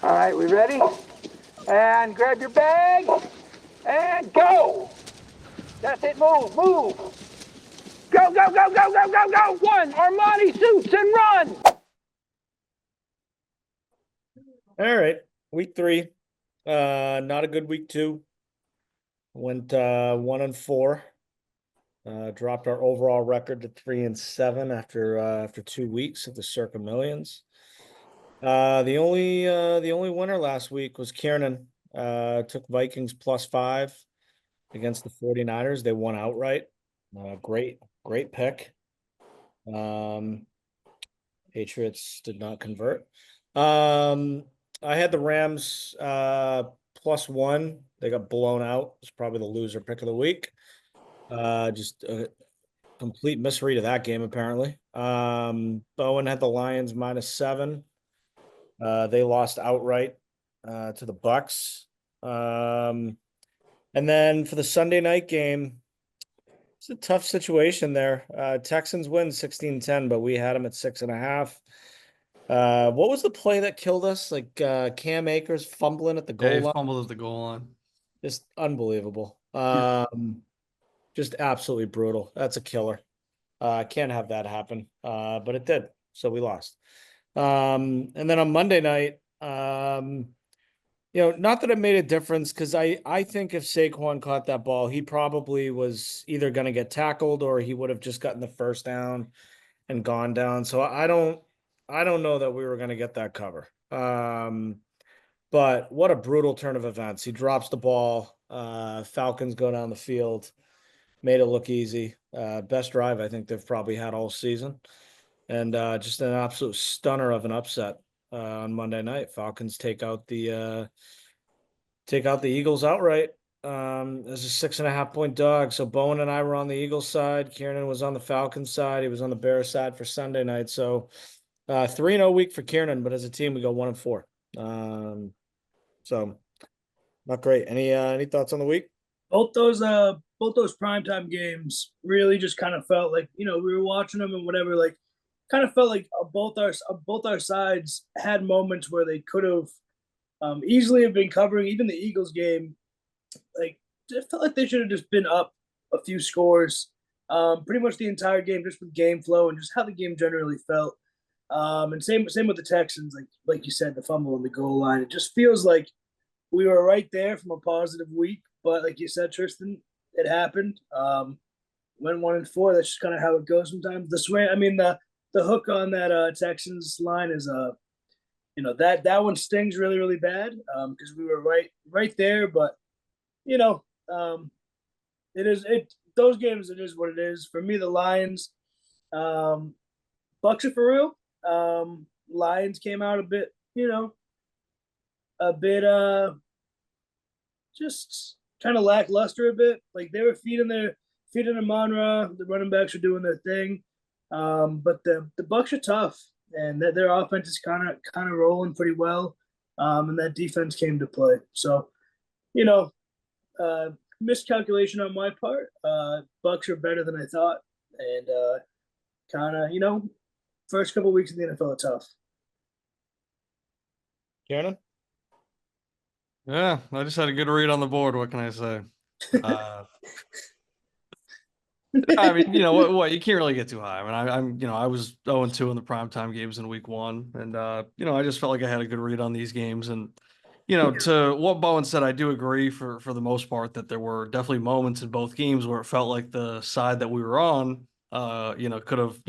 All right, we ready? And grab your bag and go. That's it, move. Go, go, go, go, go, go, go. One, Armani suits and run. All right, week 3. Not a good week 2. Went 1-4. Dropped our overall record to 3-7 after 2 weeks of the Circa Millions. The only winner last week was Kiernan. Took Vikings +5 against the 49ers. They won outright. Great pick. Patriots did not convert. I had the Rams +1. They got blown out. It's probably the loser pick of the week. Just a complete misread of that game, apparently. Bowen had the Lions -7. They lost outright to the Bucks. And then for the Sunday night game, it's a tough situation there. Texans win 16-10, but we had them at 6.5. What was the play that killed us? Like Cam Akers fumbling at the goal line? Fumbled at the goal line. Just unbelievable. Just absolutely brutal. That's a killer. Can't have that happen. But it did. So we lost. And then on Monday night, not that it made a difference, because I think if Saquon caught that ball, he probably was either going to get tackled or he would have just gotten the first down and gone down. So I don't know that we were going to get that cover. But what a brutal turn of events. He drops the ball. Falcons go down the field. Made it look easy. Best drive I think they've probably had all season. And just an absolute stunner of an upset on Monday night. Falcons take out the Eagles outright as a 6.5-point dog. So Bowen and I were on the Eagles side. Kiernan was on the Falcons side. He was on the Bears side for Sunday night. So 3-0 week for Kiernan, but as a team we go 1-4. So not great. Any thoughts on the week? Both those primetime games really just kind of felt like, we were watching them and whatever, like kind of felt like both our sides had moments where they could have easily have been covering. Even the Eagles game, like it felt like they should have just been up a few scores pretty much the entire game, just with game flow and just how the game generally felt. And same with the Texans, like you said, the fumble on the goal line. It just feels like we were right there from a positive week, but like you said, Tristan, it happened. Went 1-4. That's just kind of how it goes sometimes. The swing, I mean, the hook on that Texans line is that one stings really, really bad because we were right there. But those games, it is what it is. For me, the Lions, Bucks are for real. Lions came out a bit just kind of lackluster a bit. Like they were feeding Amon-Ra. The running backs are doing their thing. But the Bucks are tough, and their offense is kind of rolling pretty well. And that defense came to play. So, miscalculation on my part. Bucks are better than I thought, and first couple of weeks in the NFL are tough. Kiernan? Yeah, I just had a good read on the board. What can I say? I mean, what you can't really get too high. I mean, I was 0-2 in the primetime games in week 1, and I just felt like I had a good read on these games. And to what Bowen said, I do agree for the most part that there were definitely moments in both games where it felt like the side that we were on, could have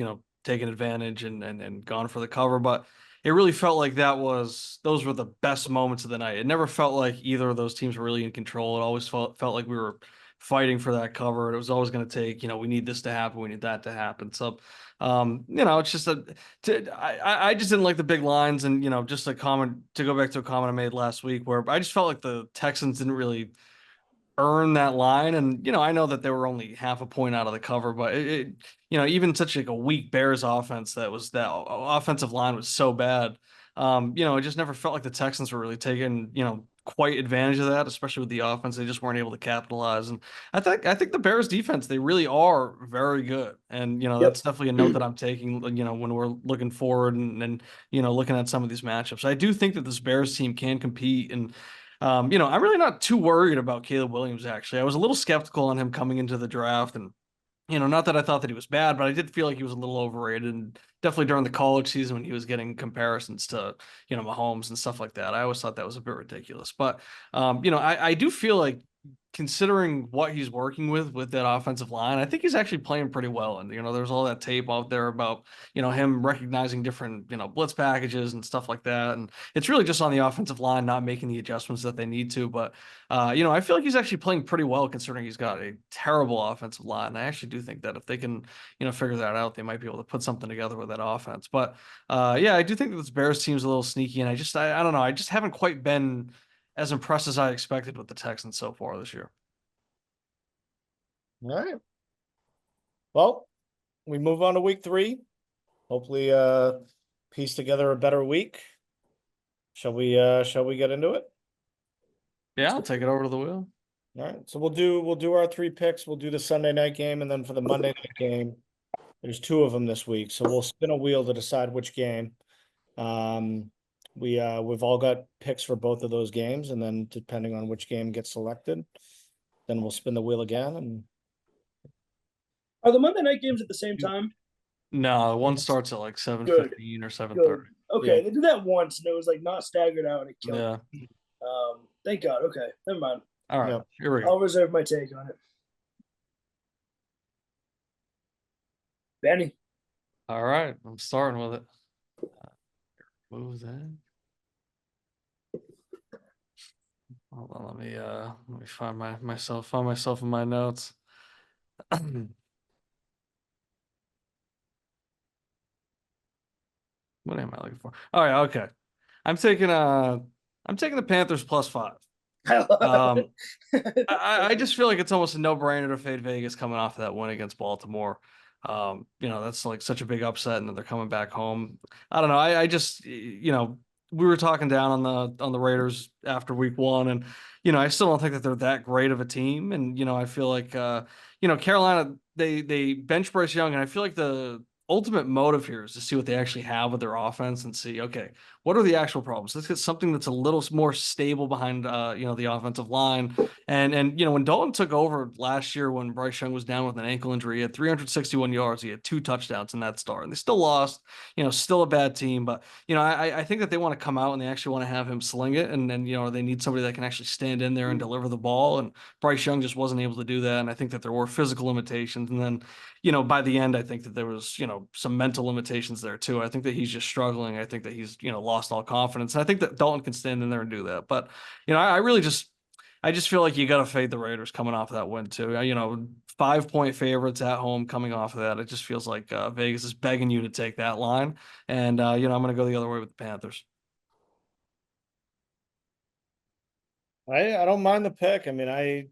taken advantage and gone for the cover, but it really felt like those were the best moments of the night. It never felt like either of those teams were really in control. It always felt like we were fighting for that cover. It was always going to take, we need this to happen. We need that to happen. So, it's just I just didn't like the big lines, and, just a comment to go back to a comment I made last week where I just felt like the Texans didn't really earn that line. And, I know that they were only half a point out of the cover, but even such like a weak Bears offense that offensive line was so bad. It just never felt like the Texans were really taking, quite advantage of that, especially with the offense. They just weren't able to capitalize. And I think the Bears defense, they really are very good. And, that's definitely a note that I'm taking, when we're looking forward and looking at some of these matchups. I do think that this Bears team can compete. And, I'm really not too worried about Caleb Williams, actually. I was a little skeptical on him coming into the draft, and not that I thought that he was bad, but I did feel like he was a little overrated. And definitely during the college season when he was getting comparisons to, Mahomes and stuff like that. I always thought that was a bit ridiculous. But, I do feel like, considering what he's working with that offensive line, I think he's actually playing pretty well. And, there's all that tape out there about, him recognizing different, blitz packages and stuff like that. And it's really just on the offensive line, not making the adjustments that they need to. But, I feel like he's actually playing pretty well considering he's got a terrible offensive line. And I actually do think that if they can, figure that out, they might be able to put something together with that offense. But, I do think that this Bears team's a little sneaky. And I don't know. I just haven't quite been as impressed as I expected with the Texans so far this year. All right. Well, we move on to week 3. Hopefully, piece together a better week. Shall we get into it? Yeah, I'll take it over to the wheel. All right. So we'll do our 3 picks. We'll do the Sunday night game, and then for the Monday night game, there's 2 of them this week. So we'll spin a wheel to decide which game. We've all got picks for both of those games, and then depending on which game gets selected, then we'll spin the wheel again. And are the Monday night games at the same time? No, one starts at like 7:15 or 7:30. Okay, they did that once, and it was like not staggered out. It killed. Yeah. Me. Thank God. Okay, never mind. All right, here we go. I'll reserve my take on it. Benny. All right, I'm starting with it. Move that. Hold on, let me find myself in my notes. What am I looking for? Oh yeah, okay. I'm taking the Panthers +5. I just feel like it's almost a no-brainer to fade Vegas coming off of that win against Baltimore. That's like such a big upset, and then they're coming back home. I don't know. I just, we were talking down on the Raiders after week 1, and I still don't think that they're that great of a team. And I feel like Carolina, they bench Bryce Young, and I feel like the ultimate motive here is to see what they actually have with their offense and see, okay, what are the actual problems? Let's get something that's a little more stable behind, the offensive line. And when Dalton took over last year, when Bryce Young was down with an ankle injury, he had 361 yards. He had 2 touchdowns in that start, and they still lost, still a bad team. But, I think that they want to come out and they actually want to have him sling it. And then, they need somebody that can actually stand in there and deliver the ball. And Bryce Young just wasn't able to do that. And I think that there were physical limitations. And then, by the end, I think that there was, some mental limitations there too. I think that he's just struggling. I think that he's, lost all confidence. And I think that Dalton can stand in there and do that. But, I just feel like you got to fade the Raiders coming off of that win too. 5-point favorites at home coming off of that. It just feels like Vegas is begging you to take that line. And, I'm going to go the other way with the Panthers. I don't mind the pick. I mean,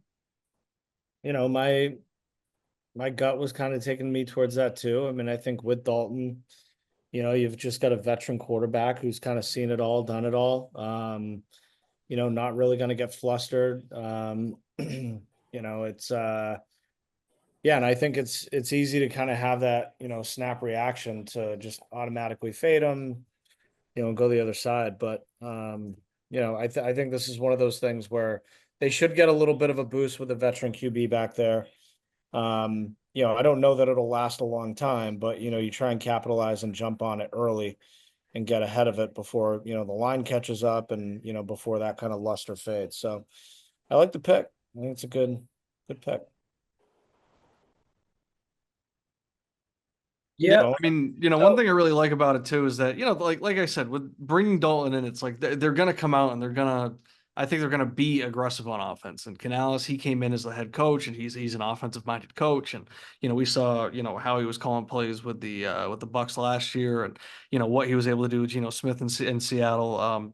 my gut was kind of taking me towards that too. I mean, I think with Dalton, you've just got a veteran quarterback who's kind of seen it all, done it all. Not really going to get flustered. It's and I think it's easy to kind of have that, snap reaction to just automatically fade them, and go the other side. But I think this is one of those things where they should get a little bit of a boost with a veteran QB back there. I don't know that it'll last a long time, but you try and capitalize and jump on it early and get ahead of it before, the line catches up and, before that kind of luster fades. So I like the pick. I think it's a good pick. Yeah. I mean, one thing I really like about it too is that, like I said, with bringing Dalton in, it's like they're going to come out and I think they're going to be aggressive on offense. And Canales, he came in as the head coach, and he's an offensive minded coach. And, we saw, how he was calling plays with the Bucs last year, and, what he was able to do with Geno Smith in Seattle,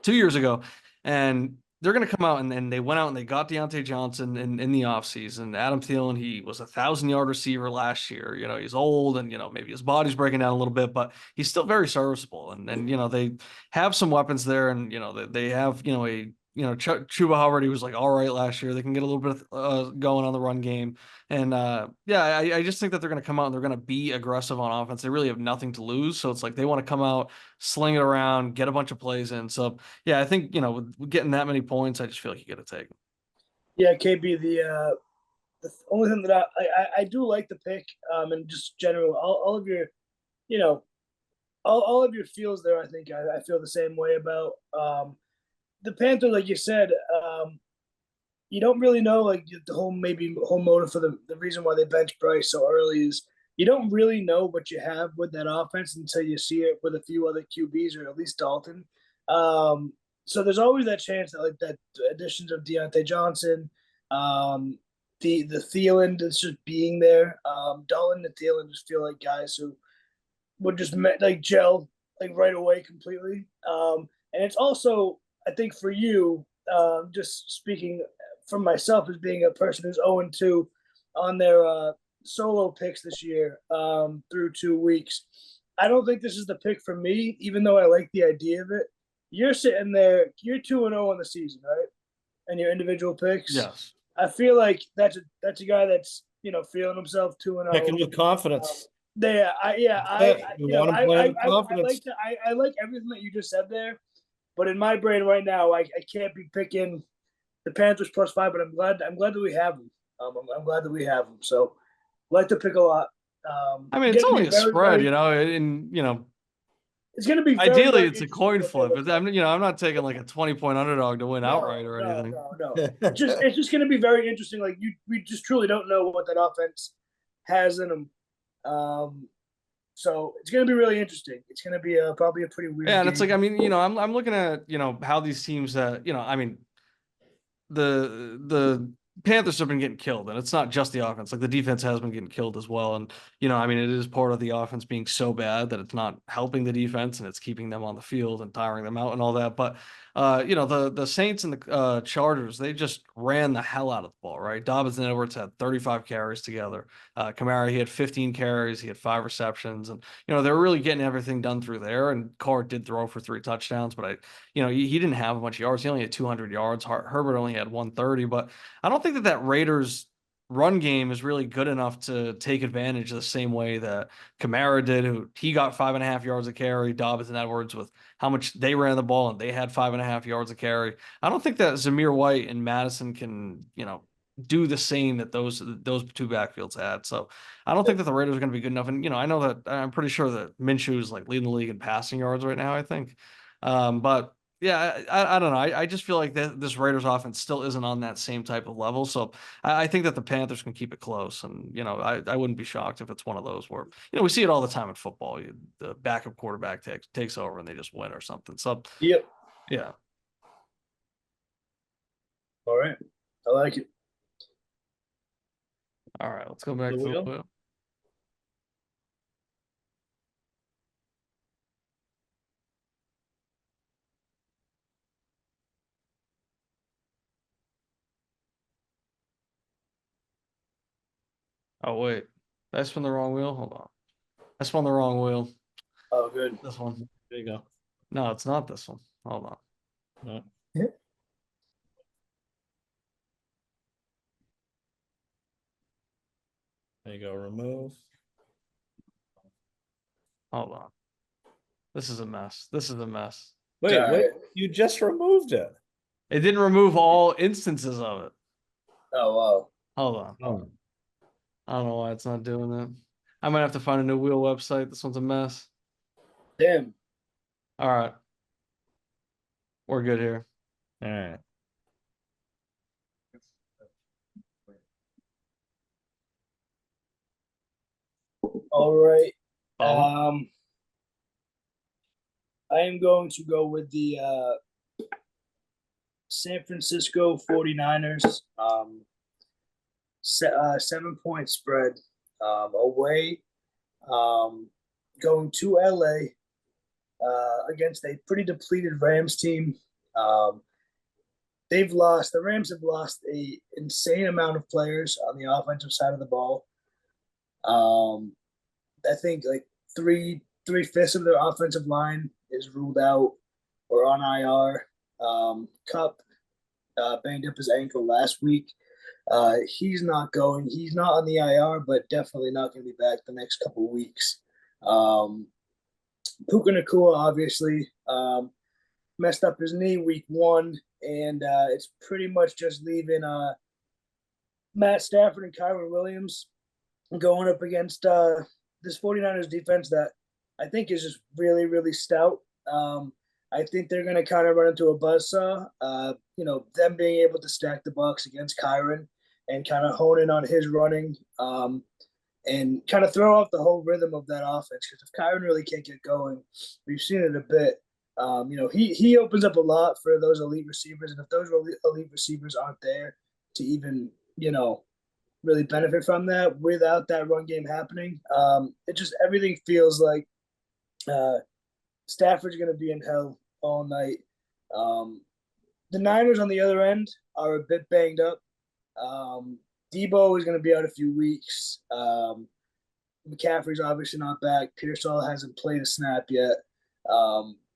2 years ago. And they're going to come out and they went out and they got Deontay Johnson in the offseason. Adam Thielen, he was a 1,000-yard receiver last year. He's old and, maybe his body's breaking down a little bit, but he's still very serviceable. And they have some weapons there, and, they have, Chuba Hubbard, he was like all right last year. They can get a little bit going on the run game. And I just think that they're going to come out and they're going to be aggressive on offense. They really have nothing to lose. So it's like they want to come out, sling it around, get a bunch of plays in. So yeah, I think, with getting that many points, I just feel like you got to take them. Yeah, KB, the only thing that I do like the pick, and just general, all of your, all of your feels there, I think I feel the same way about. The Panthers, like you said, you don't really know, like, the whole motive for the reason why they bench Bryce so early is you don't really know what you have with that offense until you see it with a few other QBs or at least Dalton. So there's always that chance that, like, that additions of Deontay Johnson, the Thielen that's just being there, Dalton and Thielen just feel like guys who would just gel like right away completely. And it's also, I think, for you, just speaking from myself as being a person who's 0-2 on their solo picks this year through 2 weeks, I don't think this is the pick for me, even though I like the idea of it. You're sitting there, you're 2-0 on the season, right? And your individual picks. Yes. I feel like that's a guy that's feeling himself 2-0. Picking with confidence. I like everything that you just said there. But in my brain right now, I can't be picking the Panthers +5. But I'm glad that we have them. I'm glad that we have them. So I like to pick a lot. I mean, it's only a spread, and it's going to be ideally very it's a coin flip. I'm not taking like a 20-point underdog to win outright or anything. No. It's just going to be very interesting. Like we just truly don't know what that offense has in them. So it's going to be really interesting. It's going to be probably a pretty weird. Yeah, and game. it's like, I mean, I'm looking at, how these teams, I mean, the Panthers have been getting killed, and it's not just the offense. Like, the defense has been getting killed as well. And, I mean, it is part of the offense being so bad that it's not helping the defense and it's keeping them on the field and tiring them out and all that. But, the Saints and the Chargers, they just ran the hell out of the ball, right? Dobbins and Edwards had 35 carries together. Kamara, he had 15 carries. He had 5 receptions. And, they're really getting everything done through there. And Carr did throw for 3 touchdowns, but he didn't have much yards. He only had 200 yards. Herbert only had 130, but I don't think that Raiders run game is really good enough to take advantage of the same way that Kamara did, who he got 5.5 yards a carry, Dobbins and Edwards with how much they ran the ball and they had 5.5 yards a carry. I don't think that Zamir White and Madison can, do the same that those 2 backfields had. So I don't think that the Raiders are going to be good enough. And, I know that I'm pretty sure that Minshew is like leading the league in passing yards right now, I think. But yeah, I don't know. I just feel like this Raiders offense still isn't on that same type of level. So I think that the Panthers can keep it close. And, I wouldn't be shocked if it's one of those where, we see it all the time in football. The backup quarterback takes over and they just win or something. So, yep. Yeah. All right. I like it. All right. Let's go back to the wheel. Oh, wait. Did I spin the wrong wheel? Hold on. I spun the wrong wheel. Oh, good. This one. There you go. No, it's not this one. Hold on. No. Yeah. There you go. Remove. Hold on. This is a mess. Wait, All wait. right. You just removed it. It didn't remove all instances of it. Oh, wow. Hold on. Oh. I don't know why it's not doing that. I might have to find a new wheel website. This one's a mess. Damn. All right. We're good here. All right. All right. Bowen? I am going to go with the San Francisco 49ers. 7-point spread away. Going to LA against a pretty depleted Rams team. the Rams have lost a insane amount of players on the offensive side of the ball. I think like three-fifths of their offensive line is ruled out or on IR. Cup banged up his ankle last week. He's not going. He's not on the IR, but definitely not going to be back the next couple of weeks. Puka Nacua obviously messed up his knee week 1, and it's pretty much just leaving Matt Stafford and Kyron Williams going up against this 49ers defense that I think is just really, really stout. I think they're going to kind of run into a buzzsaw. Them being able to stack the box against Kyron and kind of hone in on his running and kind of throw off the whole rhythm of that offense. Because if Kyron really can't get going, we've seen it a bit. He opens up a lot for those elite receivers, and if those elite receivers aren't there to even really benefit from that without that run game happening, it just everything feels like Stafford's going to be in hell all night. The Niners on the other end are a bit banged up. Debo is going to be out a few weeks. McCaffrey's obviously not back. Pearsall hasn't played a snap yet.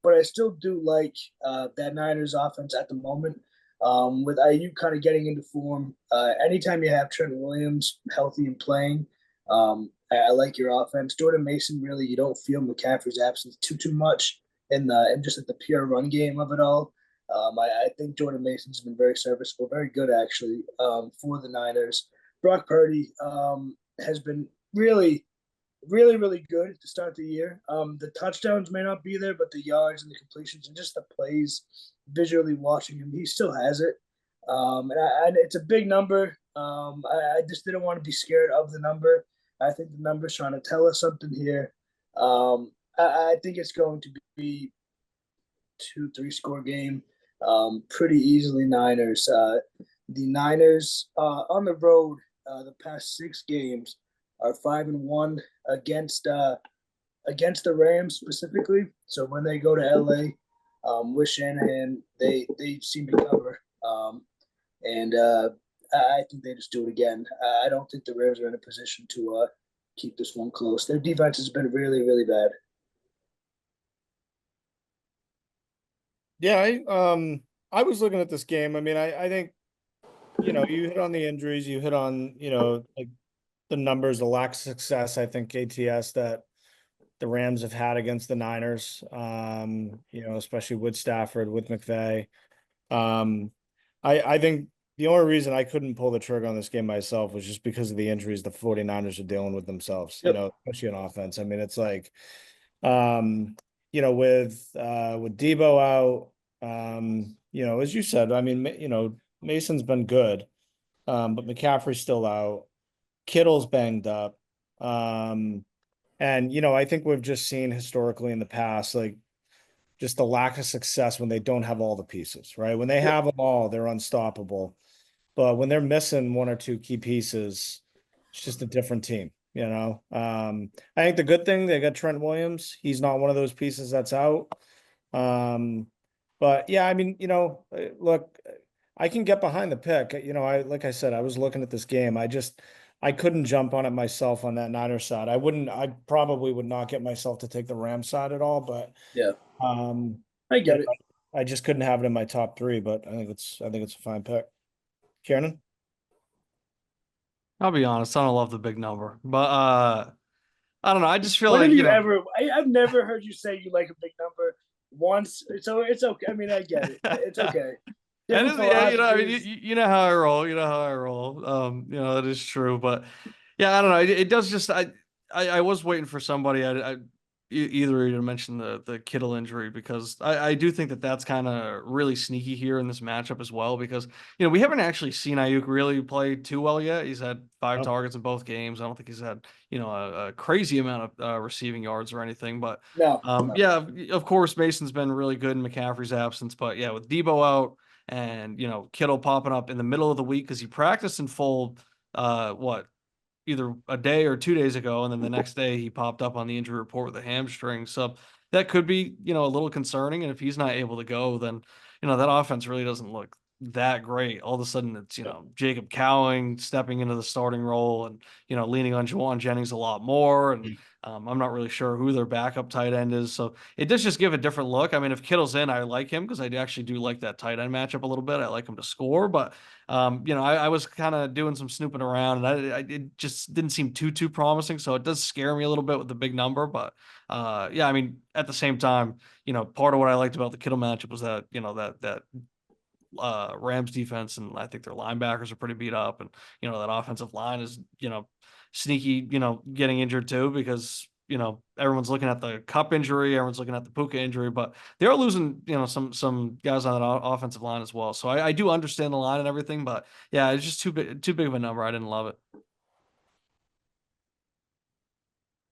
But I still do like that Niners offense at the moment. With Ayuk kind of getting into form, anytime you have Trent Williams healthy and playing, I like your offense. Jordan Mason, really, you don't feel McCaffrey's absence too much in just at the pure run game of it all. I think Jordan Mason's been very serviceable, very good actually for the Niners. Brock Purdy has been really, really, really good to start the year. The touchdowns may not be there, but the yards and the completions and just the plays, visually watching him, he still has it. And it's a big number. I just didn't want to be scared of the number. I think the number's trying to tell us something here. I think it's going to be 2-3 score game. Pretty easily Niners. The Niners on the road the past 6 games are 5-1 against the Rams specifically. So when they go to LA with Shanahan, they seem to cover. I think they just do it again. I don't think the Rams are in a position to keep this one close. Their defense has been really, really bad. Yeah, I was looking at this game. I mean, I think, you hit on the injuries, you hit on, like the numbers, the lack of success, I think ATS that the Rams have had against the Niners, especially with Stafford, with McVay. I think the only reason I couldn't pull the trigger on this game myself was just because of the injuries the 49ers are dealing with themselves, Yep. especially on offense. I mean, it's like, with Debo out, as you said, I mean, Mason's been good, but McCaffrey's still out. Kittle's banged up. And, I think we've just seen historically in the past, like just the lack of success when they don't have all the pieces, right? When they have them all, they're unstoppable. But when they're missing 1 or 2 key pieces, it's just a different team, I think the good thing, they got Trent Williams. He's not one of those pieces that's out. But yeah, I mean, look, I can get behind the pick. Like I said, I was looking at this game. I couldn't jump on it myself on that Niners side. I probably would not get myself to take the Rams side at all, but Yeah. I get it. I just couldn't have it in my top 3, but I think it's a fine pick. Kieran? I'll be honest, I don't love the big number, but I don't know. I just feel When like have you ever? I've never heard you say you like a big number once. So it's okay. I mean, I get it. It's okay. And Different I mean, philosophies. you know how I roll. You know how I roll. That is true. But yeah, I don't know. It does just. I was waiting for somebody. Either you to mention the Kittle injury, because I do think that's kind of really sneaky here in this matchup as well, because we haven't actually seen Ayuk really play too well yet. He's had 5 targets in both games. I don't think he's had a crazy amount of receiving yards or anything. But No. yeah, of course Mason's been really good in McCaffrey's absence. But yeah, with Debo out and Kittle popping up in the middle of the week because he practiced in full either a day or 2 days ago, and then the next day he popped up on the injury report with a hamstring. So that could be, a little concerning. And if he's not able to go, then, that offense really doesn't look that great. All of a sudden it's, Jacob Cowing stepping into the starting role and, leaning on Juwan Jennings a lot more. And I'm not really sure who their backup tight end is. So it does just give a different look. I mean, if Kittle's in, I like him because I actually do like that tight end matchup a little bit. I like him to score, but I was kind of doing some snooping around and it just didn't seem too promising. So it does scare me a little bit with the big number, but yeah, I mean, at the same time, part of what I liked about the Kittle matchup was that, that Rams defense, and I think their linebackers are pretty beat up, and that offensive line is sneaky, getting injured too because everyone's looking at the Cup injury, everyone's looking at the Puka injury, but they are losing some guys on that offensive line as well. So I do understand the line and everything, but yeah, it's just too big of a number. I didn't love it.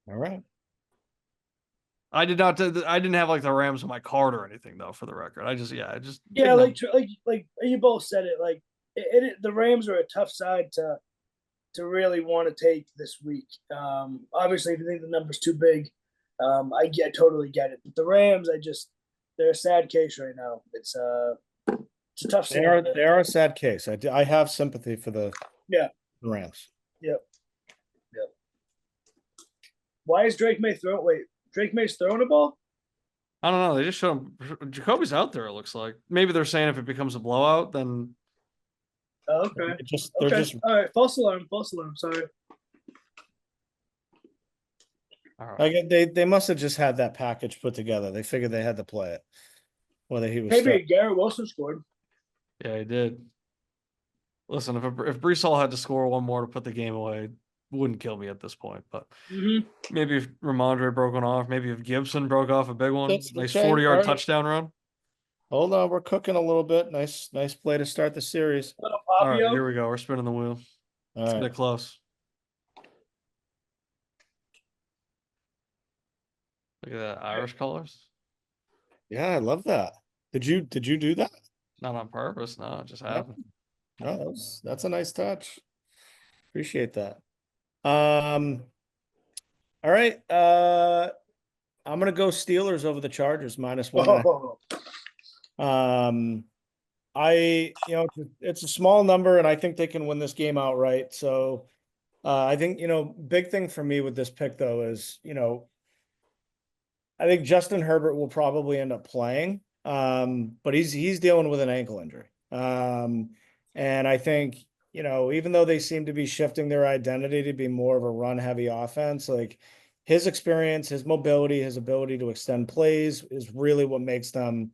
All right. I didn't have like the Rams on my card or anything though, for the record. Yeah, like you both said it. Like the Rams are a tough side to really want to take this week. Obviously, if you think the number's too big, I totally get it. But the Rams, they're a sad case right now. It's a tough. They are a sad case. I have sympathy for the Rams. Yep. Why is Drake May throwing? Wait, Drake May's throwing a ball? I don't know. They just showed him. Jacoby's out there. It looks like maybe they're saying if it becomes a blowout, then. Oh, okay. They're just all right. False alarm. Sorry. All right. They must have just had that package put together. They figured they had to play it. Whether he was maybe Garrett Wilson scored. Yeah, he did. Listen, if Brees Hall had to score one more to put the game away, wouldn't kill me at this point. But maybe if Ramondre broke one off, maybe if Gibson broke off a big one, nice 40-yard touchdown run. Hold on, we're cooking a little bit. Nice play to start the series. All right, here we go. We're spinning the wheel. It's a bit close. Look at that, Irish colors. Yeah, I love that. Did you do that? Not on purpose. No, it just happened. No, that's a nice touch. Appreciate that. All right. I'm gonna go Steelers over the Chargers -1. It's a small number, and I think they can win this game outright. So I think big thing for me with this pick though is I think Justin Herbert will probably end up playing, but he's dealing with an ankle injury. And I think, even though they seem to be shifting their identity to be more of a run-heavy offense, like his experience, his mobility, his ability to extend plays is really what makes them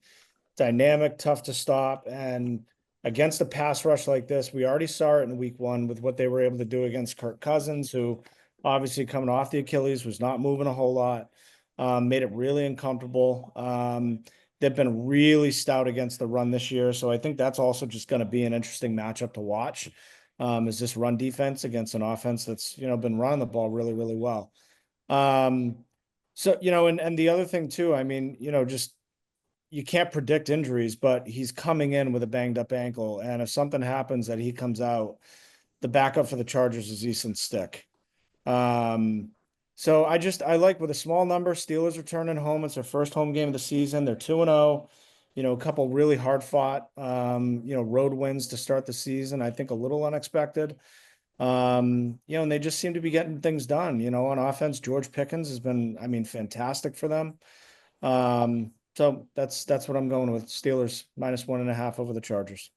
dynamic, tough to stop. And against a pass rush like this, we already saw it in week 1 with what they were able to do against Kirk Cousins, who obviously coming off the Achilles was not moving a whole lot, made it really uncomfortable. They've been really stout against the run this year. So I think that's also just going to be an interesting matchup to watch. Is this run defense against an offense that's, been running the ball really, really well. So, and the other thing too, I mean, just, you can't predict injuries, but he's coming in with a banged up ankle. And if something happens that he comes out, the backup for the Chargers is Easton Stick. So I like with a small number, Steelers returning home. It's their first home game of the season. They're 2-0, a couple really hard fought, road wins to start the season. I think a little unexpected. And they just seem to be getting things done, on offense. George Pickens has been, fantastic for them. So that's what I'm going with. Steelers -1.5 over the Chargers.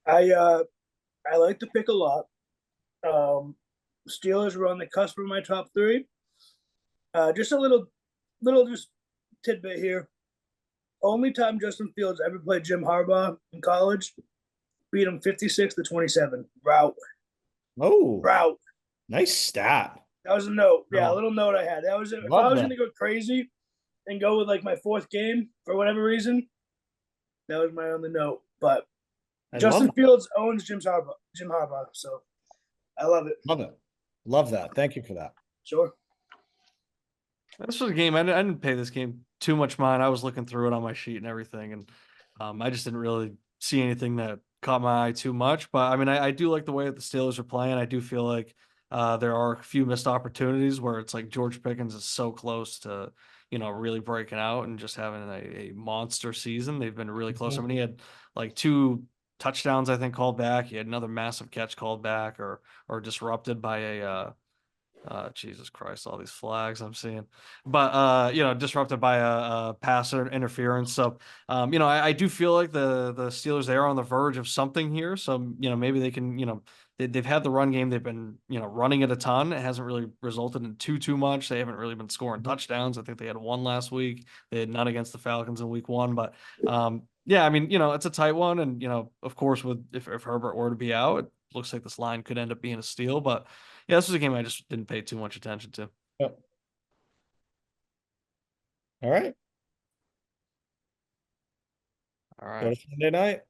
I like the pick a lot. Steelers were on the cusp of my top 3. Just a little just tidbit here. Only time Justin Fields ever played Jim Harbaugh in college, beat him 56-27. Route. Oh, route. Nice stat. That was a note. Yeah, a little note I had. That was if I was going to go crazy and go with like my 4th game for whatever reason, that was my only note. But Justin Fields owns Jim Harbaugh, so I love it. Love that. Thank you for that. Sure. This was a game. I didn't pay this game too much mind. I was looking through it on my sheet and everything, and I just didn't really see anything that caught my eye too much. But I mean, I do like the way that the Steelers are playing. I do feel like there are a few missed opportunities where it's like George Pickens is so close to, really breaking out and just having a monster season. They've been really close. I mean, he had like 2 touchdowns, I think, called back. He had another massive catch called back or disrupted by Jesus Christ, all these flags I'm seeing. But disrupted by a passer interference. So I do feel like the Steelers, they are on the verge of something here. So, maybe they can, they've had the run game, they've been, running it a ton. It hasn't really resulted in too much. They haven't really been scoring touchdowns. I think they had one last week. They had none against the Falcons in week 1. But yeah, I mean, it's a tight one. And, of course, if Herbert were to be out, it looks like this line could end up being a steal. But yeah, this was a game I just didn't pay too much attention to. Yep. All right. All Go to right. Sunday night.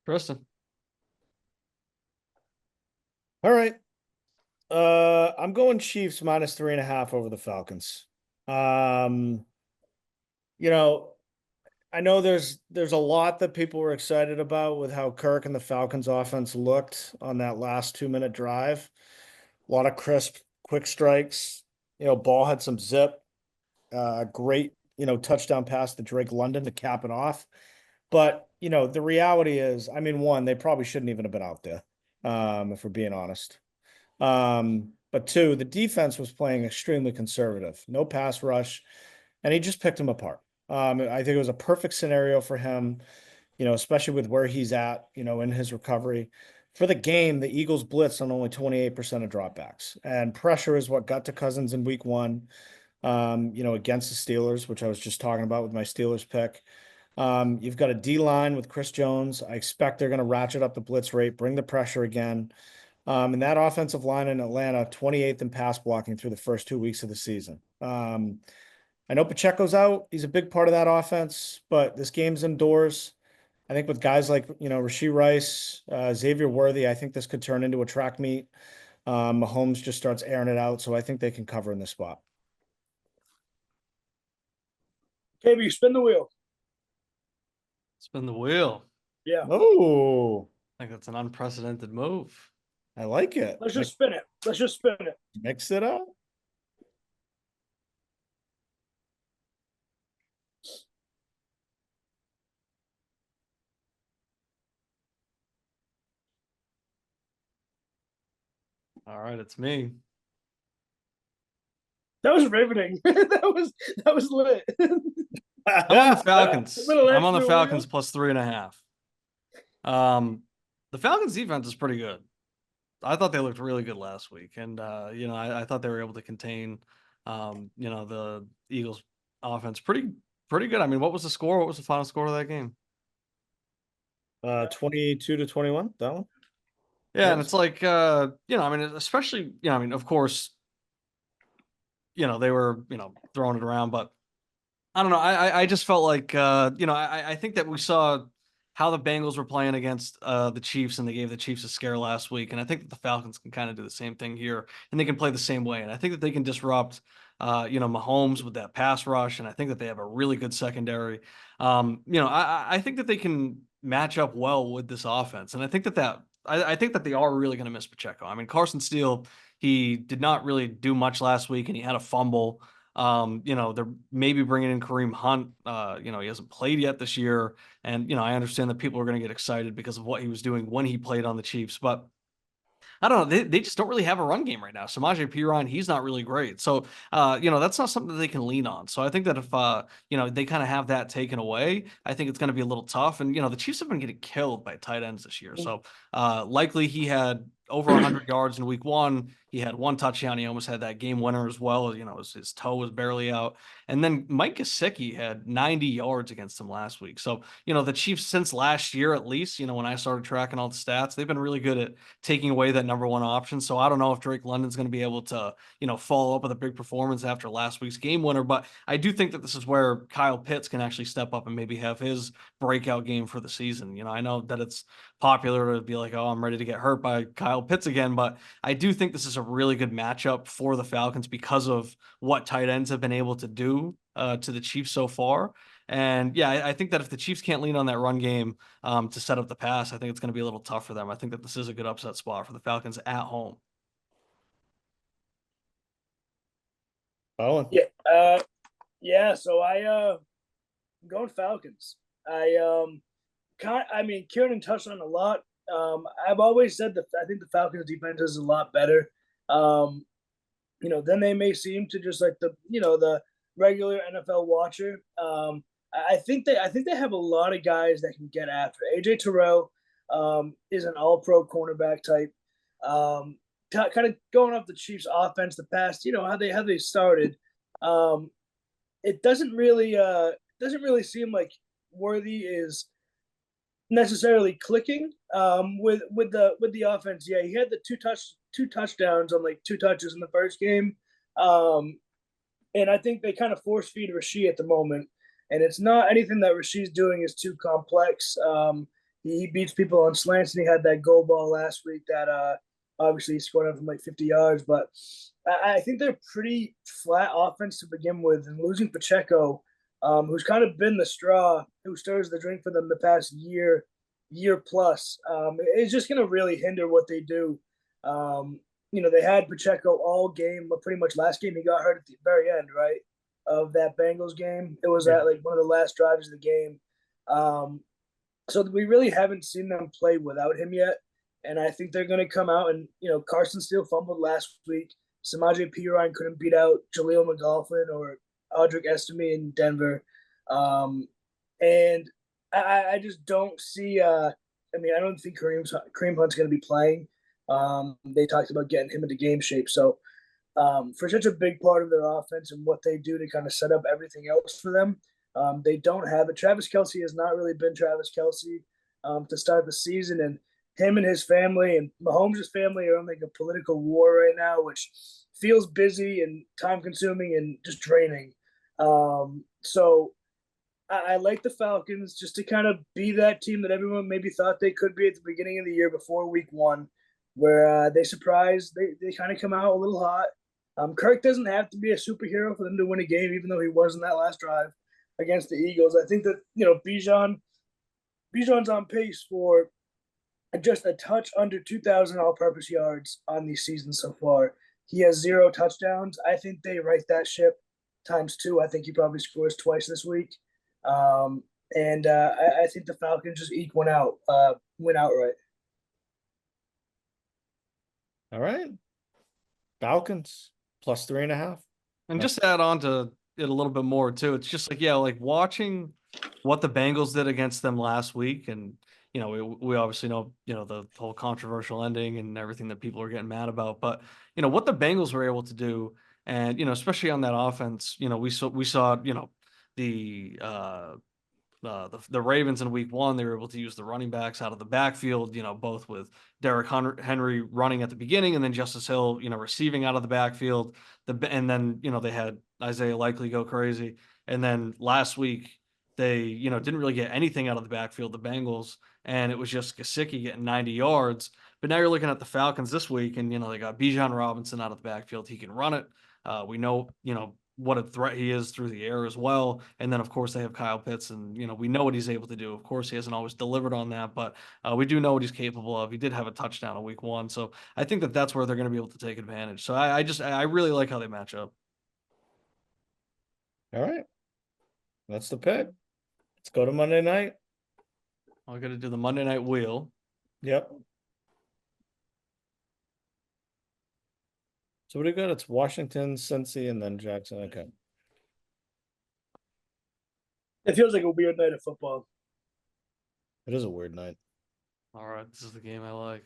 Tristan. All right. I'm going Chiefs minus 3.5 over the Falcons. I know there's a lot that people were excited about with how Kirk and the Falcons offense looked on that last 2-minute drive. A lot of crisp, quick strikes. Ball had some zip. Great, touchdown pass to Drake London to cap it off. But, the reality is, I mean, one, they probably shouldn't even have been out there, if we're being honest. But two, the defense was playing extremely conservative, no pass rush, and he just picked him apart. I think it was a perfect scenario for him, especially with where he's at, in his recovery. For the game, the Eagles blitzed on only 28% of dropbacks, and pressure is what got to Cousins in week 1, against the Steelers, which I was just talking about with my Steelers pick. You've got a D line with Chris Jones. I expect they're going to ratchet up the blitz rate, bring the pressure again. And that offensive line in Atlanta, 28th in pass blocking through the first 2 weeks of the season. I know Pacheco's out. He's a big part of that offense, but this game's indoors. I think with guys like, Rashee Rice, Xavier Worthy, I think this could turn into a track meet. Mahomes just starts airing it out, so I think they can cover in this spot. KB, spin the wheel. Spin the wheel. Yeah. Oh, I think that's an unprecedented move. I like it. Let's just spin it. Let's just spin it. Mix it up. All right, it's me. That was riveting. that was lit. I'm on the Falcons. I'm on the Falcons wheel. plus 3.5. The Falcons defense is pretty good. I thought they looked really good last week, and I thought they were able to contain, the Eagles' offense pretty good. I mean, what was the score? What was the final score of that game? 22-21. That one. Yeah, and it's like, I mean, especially, I mean, of course, they were, throwing it around, but I don't know. I just felt like, I think that we saw how the Bengals were playing against the Chiefs, and they gave the Chiefs a scare last week. And I think that the Falcons can kind of do the same thing here, and they can play the same way. And I think that they can disrupt, Mahomes with that pass rush. And I think that they have a really good secondary. I think that they can match up well with this offense. And I think I think that they are really going to miss Pacheco. I mean, Carson Steele, he did not really do much last week, and he had a fumble. They're maybe bringing in Kareem Hunt. He hasn't played yet this year. And, I understand that people are going to get excited because of what he was doing when he played on the Chiefs. But I don't know. They just don't really have a run game right now. Samaje Perine, he's not really great. So, that's not something that they can lean on. So I think that if, they kind of have that taken away, I think it's going to be a little tough. And, the Chiefs have been getting killed by tight ends this year. So likely he had over 100 yards in week 1. He had 1 touchdown. He almost had that game winner as well. His toe was barely out. And then Mike Gesicki had 90 yards against him last week. So, the Chiefs since last year, at least, when I started tracking all the stats, they've been really good at taking away that number 1 option. So I don't know if Drake London's going to be able to, follow up with a big performance after last week's game winner. But I do think that this is where Kyle Pitts can actually step up and maybe have his breakout game for the season. I know that it's popular to be like, oh, I'm ready to get hurt by Kyle Pitts again. But I do think this is a really good matchup for the Falcons because of what tight ends have been able to do to the Chiefs so far. And yeah, I think that if the Chiefs can't lean on that run game to set up the pass, I think it's going to be a little tough for them. I think that this is a good upset spot for the Falcons at home. Bowen. Yeah. So I'm going Falcons. I mean, Kieran touched on a lot. I've always said that I think the Falcons defense is a lot better. Than they may seem to just like the regular NFL watcher. I think they have a lot of guys that can get after. AJ Terrell is an All-Pro cornerback type. Kind of going off the Chiefs' offense, the past, how they started. It doesn't really seem like Worthy is necessarily clicking with the offense. Yeah, he had the two touchdowns on like 2 touches in the first game, and I think they kind of force feed Rasheed at the moment. And it's not anything that Rasheed's doing is too complex. He beats people on slants, and he had that goal ball last week that obviously he scored on from like 50 yards. But I think they're pretty flat offense to begin with, and losing Pacheco, who's kind of been the straw who stirs the drink for them the past year plus, is just going to really hinder what they do. They had Pacheco all game, but pretty much last game he got hurt at the very end, right, of that Bengals game. It was at like one of the last drives of the game. So we really haven't seen them play without him yet. And I think they're going to come out and, Carson Steele fumbled last week. Samaje Perine couldn't beat out Jaleel McLaughlin or Audric Estime in Denver. And I just don't see I don't think Kareem Hunt's going to be playing. They talked about getting him into game shape. So for such a big part of their offense and what they do to kind of set up everything else for them, they don't have it. Travis Kelce has not really been Travis Kelce to start the season. And him and his family and Mahomes' family are on like a political war right now, which feels busy and time-consuming and just draining. So I like the Falcons just to kind of be that team that everyone maybe thought they could be at the beginning of the year before week 1, where they surprise. They kind of come out a little hot. Kirk doesn't have to be a superhero for them to win a game, even though he was in that last drive against the Eagles. I think that, Bijan's on pace for just a touch under 2,000 all-purpose yards on these seasons so far. He has 0 touchdowns. I think they right that ship times 2. I think he probably scores twice this week. And I think the Falcons just eke one out, win outright. All right. Falcons plus 3.5. And just to add on to it a little bit more too, it's just like, like watching what the Bengals did against them last week. And, we obviously know, the whole controversial ending and everything that people are getting mad about, but, what the Bengals were able to do, and, especially on that offense, we saw, the Ravens in week 1, they were able to use the running backs out of the backfield, both with Derrick Henry running at the beginning and then Justice Hill, receiving out of the backfield. And then, they had Isaiah Likely go crazy. And then last week, they, didn't really get anything out of the backfield, the Bengals, and it was just Gesicki getting 90 yards. But now you're looking at the Falcons this week, and, they got Bijan Robinson out of the backfield. He can run it. We know, what a threat he is through the air as well. And then, of course, they have Kyle Pitts, and, we know what he's able to do. Of course, he hasn't always delivered on that, but we do know what he's capable of. He did have a touchdown in week 1. So I think that that's where they're going to be able to take advantage. So I really like how they match up. All right. That's the pick. Let's go to Monday night. I got to do the Monday night wheel. Yep. So what do you got? It's Washington, Cincy, and then Jackson. Okay. It feels like a weird night of football. It is a weird night. All right. This is the game I like.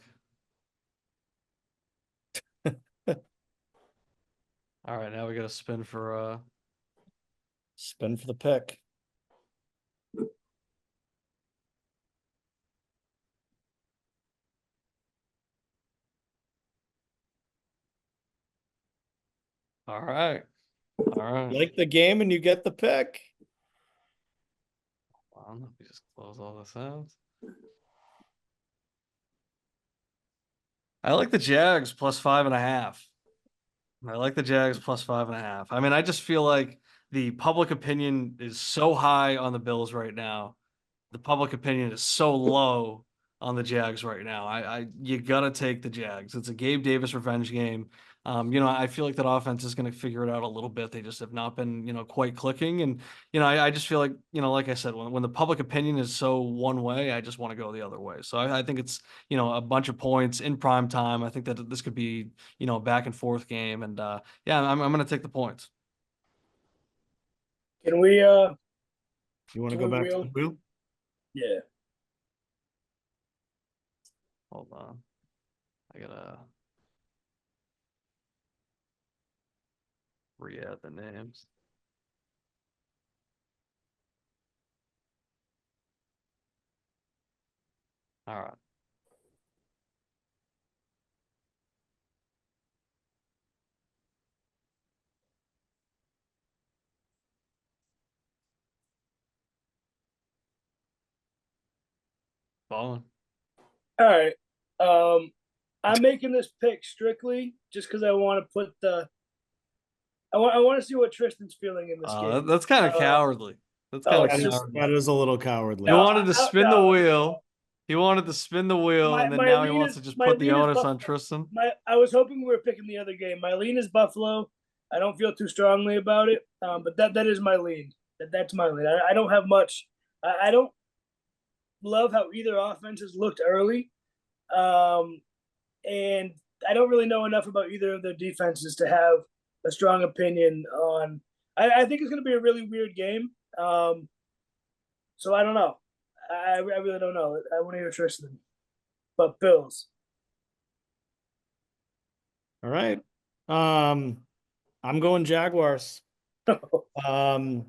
All right. Now we got to spin for the pick. All right. Like the game and you get the pick. Well, let me just close all this out. I like the Jags plus 5.5. I like the Jags plus 5.5. I mean, I just feel like the public opinion is so high on the Bills right now. The public opinion is so low on the Jags right now. You gotta take the Jags. It's a Gabe Davis revenge game. I feel like that offense is going to figure it out a little bit. They just have not been, quite clicking. And, I just feel like, like I said, when the public opinion is so one way, I just want to go the other way. So I think it's, a bunch of points in prime time. I think that this could be, a back and forth game. And yeah, I'm going to take the points. Can we You want to can go we back to wheel? the wheel? Yeah. Hold on. I gotta re-add the names. All right. Bowen. All right. I'm making this pick strictly just because I want to put I want to see what Tristan's feeling in this game. That's kind of cowardly. That's kind of cowardly. That is a little cowardly. He wanted to spin the no. wheel. He wanted to spin the wheel, and then now he wants to just put the onus on Tristan. I was hoping we were picking the other game. My lean is Buffalo. I don't feel too strongly about it, but that is my lean. That's my lean. I don't have much. I don't love how either offenses looked early, and I don't really know enough about either of their defenses to have a strong opinion on. I think it's going to be a really weird game. So I don't know. I really don't know. I want to hear Tristan, but Bills. All right. I'm going Jaguars. I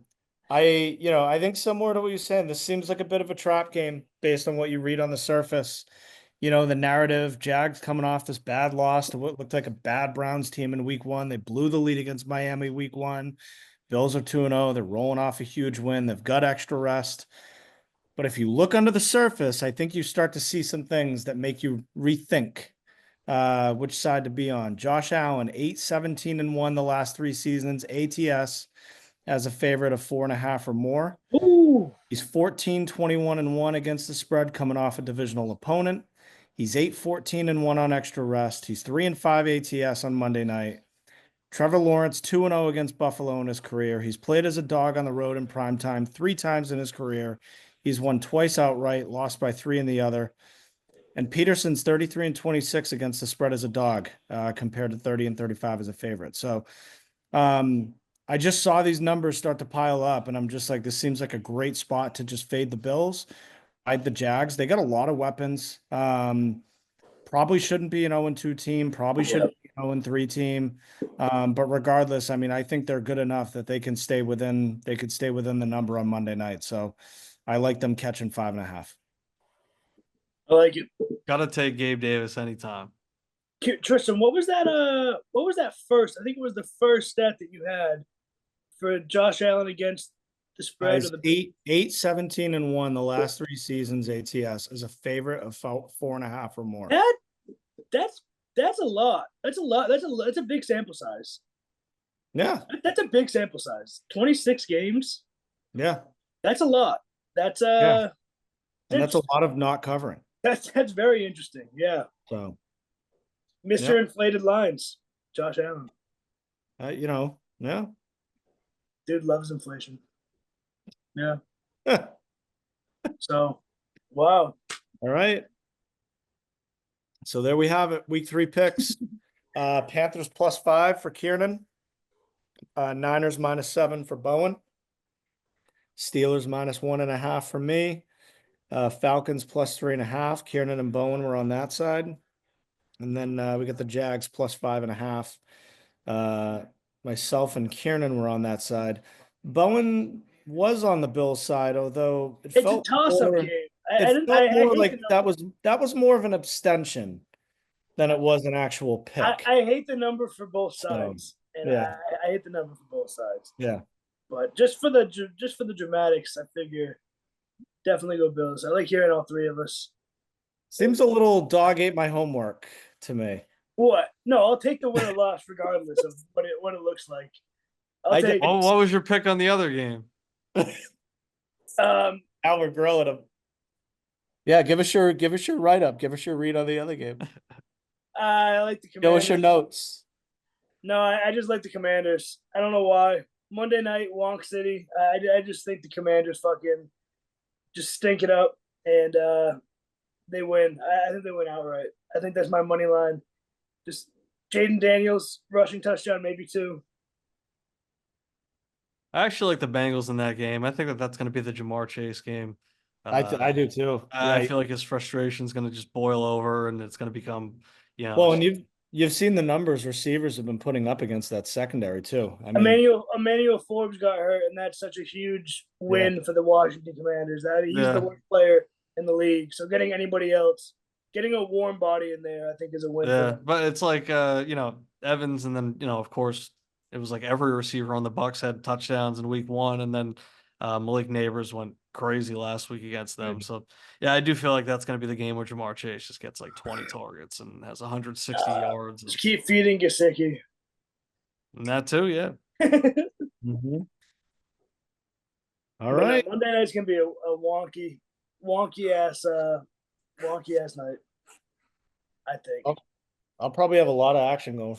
think similar to what you're saying, this seems like a bit of a trap game based on what you read on the surface. The narrative, Jags coming off this bad loss to what looked like a bad Browns team in week 1. They blew the lead against Miami week 1. Bills are 2-0. They're rolling off a huge win. They've got extra rest. But if you look under the surface, I think you start to see some things that make you rethink which side to be on. Josh Allen, 8-17-1 the last 3 seasons. ATS as a favorite of 4.5 or more. Ooh. He's 14-21-1 against the spread coming off a divisional opponent. He's 8-14-1 on extra rest. He's 3-5 ATS on Monday night. Trevor Lawrence, 2-0 against Buffalo in his career. He's played as a dog on the road in primetime 3 times in his career. He's won twice outright, lost by 3 in the other. And Peterson's 33-26 against the spread as a dog, compared to 30-35 as a favorite. So I just saw these numbers start to pile up, and I'm just like, this seems like a great spot to just fade the Bills. Ride the Jags. They got a lot of weapons. Probably shouldn't be an 0-2 team. Probably shouldn't be an 0-3 team. But regardless, I think they're good enough that they could stay within the number on Monday night. So I like them catching 5.5. I like it. Gotta take Gabe Davis anytime. Tristan, what was that? What was that first? I think it was the first stat that you had for Josh Allen against the spread of the 8-17-1 the last 3 seasons. ATS is a favorite of 4.5 or more. That's a lot. That's a lot. That's a big sample size. Yeah, that's a big sample size. 26 games. Yeah, that's a lot. That's and that's a lot of not covering. That's very interesting. Yeah. So, Mr. Inflated Lines, Josh Allen. Yeah. Dude loves inflation. Yeah. So, wow. All right. So there we have it. Week 3 picks. Panthers +5 for Kiernan. Niners -7 for Bowen. Steelers -1.5 for me. Falcons +3.5. Kiernan and Bowen were on that side. And then we got the Jags +5.5. Myself and Kiernan were on that side. Bowen was on the Bills side, although it's a toss-up game. That was more of an abstention than it was an actual pick. I hate the number for both sides, I hate the number for both sides. Yeah, but just for the dramatics, I figure definitely go Bills. I like hearing all 3 of us. Seems a little dog ate my homework to me. What? No, I'll take the win or loss regardless of what it looks like. What was your pick on the other game? Albert grilling him. Yeah, give us your write up. Give us your read on the other game. I like the Commanders. Give us your notes. No, I just like the Commanders. I don't know why. Monday night, Wonk City. I just think the Commanders fucking just stink it up, and they win. I think they win outright. I think that's my money line. Just Jaden Daniels rushing touchdown, maybe 2. I actually like the Bengals in that game. I think that's going to be the Jamar Chase game. I do too. I Yeah. feel like his frustration is going to just boil over, and it's going to become, Well, and you've seen the numbers receivers have been putting up against that secondary too. I mean, Emmanuel Forbes got hurt, and that's such a huge win for the Washington Commanders. That he's the worst player in the league. So getting anybody else, getting a warm body in there, I think is a win. Yeah, but it's like Evans, and then of course it was like every receiver on the Bucks had touchdowns in week 1, and then Malik Neighbors went crazy last week against them. So yeah, I do feel like that's going to be the game where Jamar Chase just gets like 20 targets and has 160 yards. Just keep feeding Gesicki. And that too, yeah. mm-hmm. All right. Monday night's gonna be a wonky ass night. I think. I'll probably have a lot of action going